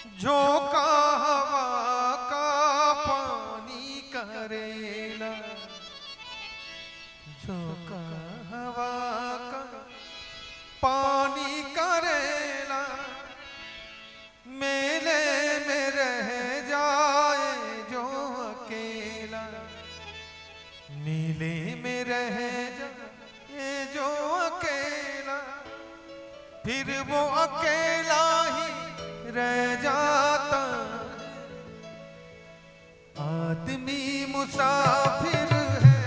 झोंका हवा का पानी करेला, झोंका हवा का पानी करेला, मेले में रह जाए जो अकेला, मेले में रह जाए जो अकेला, फिर वो अकेला ही रह जाता। आदमी मुसाफिर है,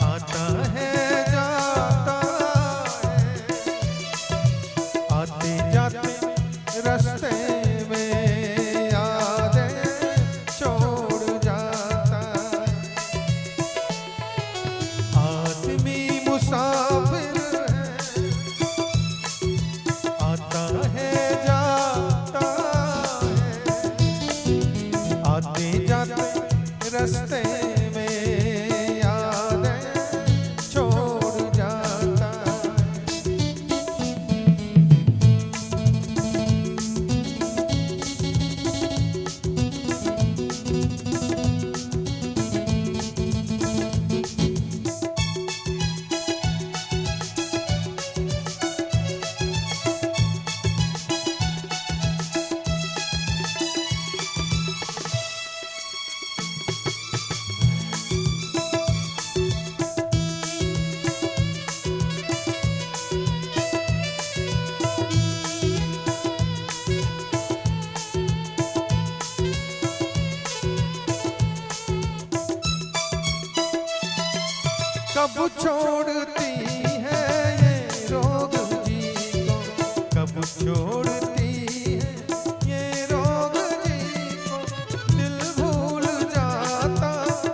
आता है जाता है, आते जाते रास्ते में यादें छोड़ जाता। आदमी मुसाफिर है, जाता है, आते जाते रास्ते में यादें छोड़ जाता। कब छोड़ती है ये रोग जी को, कब छोड़ती है ये रोग जी को, दिल भूल जाता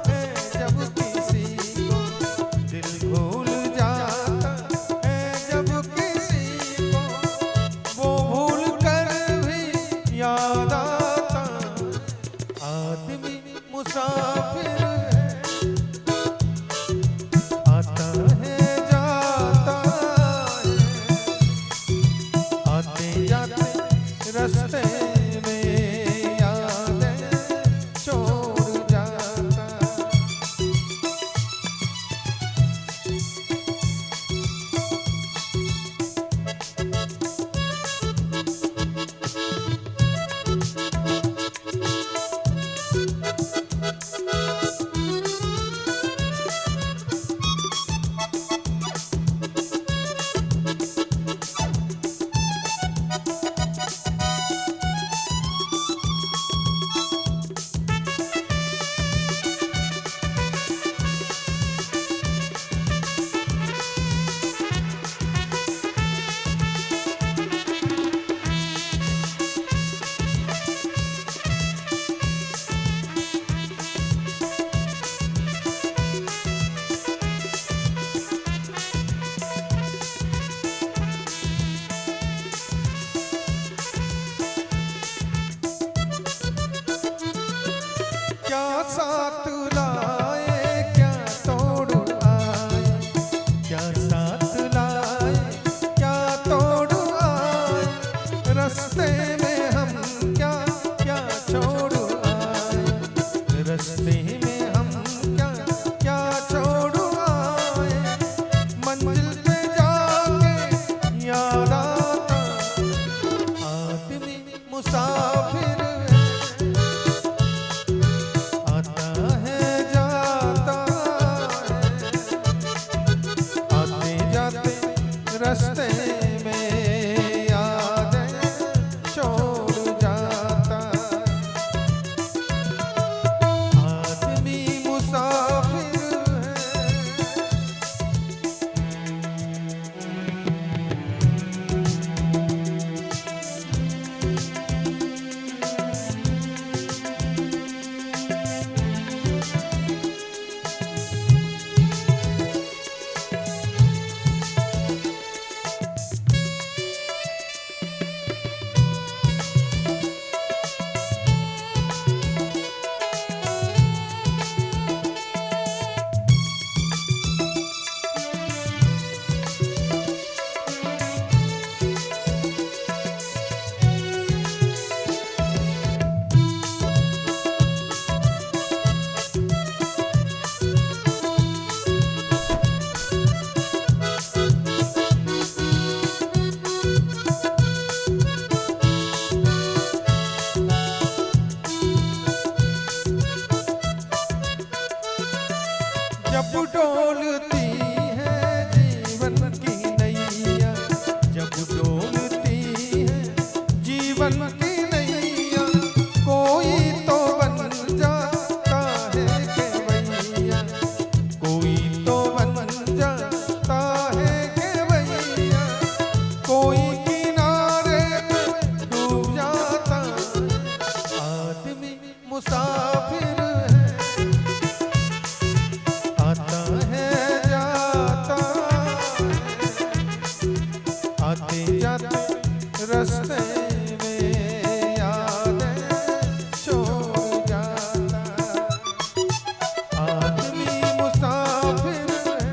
है जब किसी को, दिल भूल जाता है जब किसी को, वो भूल कर भी याद आता। आदमी मुसाफिर आता है, जाता है, आते जाते रास्ते में यादें छोड़ जाता। क्या साथ लाए, क्या तोड़ आए, क्या साथ लाए, क्या तोड़ आए, रास्ते में हम क्या क्या छोड़ आए, रास्ते में हम क्या क्या छोड़ आए, मंजिल पे जाके याद आता। आदमी मुसाफिर रास्ते में यादें छोड़ जाता। आदमी मुसाफिर है। रस्ते में यादें छोड़ जाता। आदमी मुसाफिर है,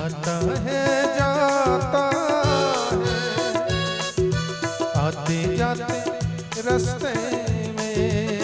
आता है जाता है, आते जाते रस्ते में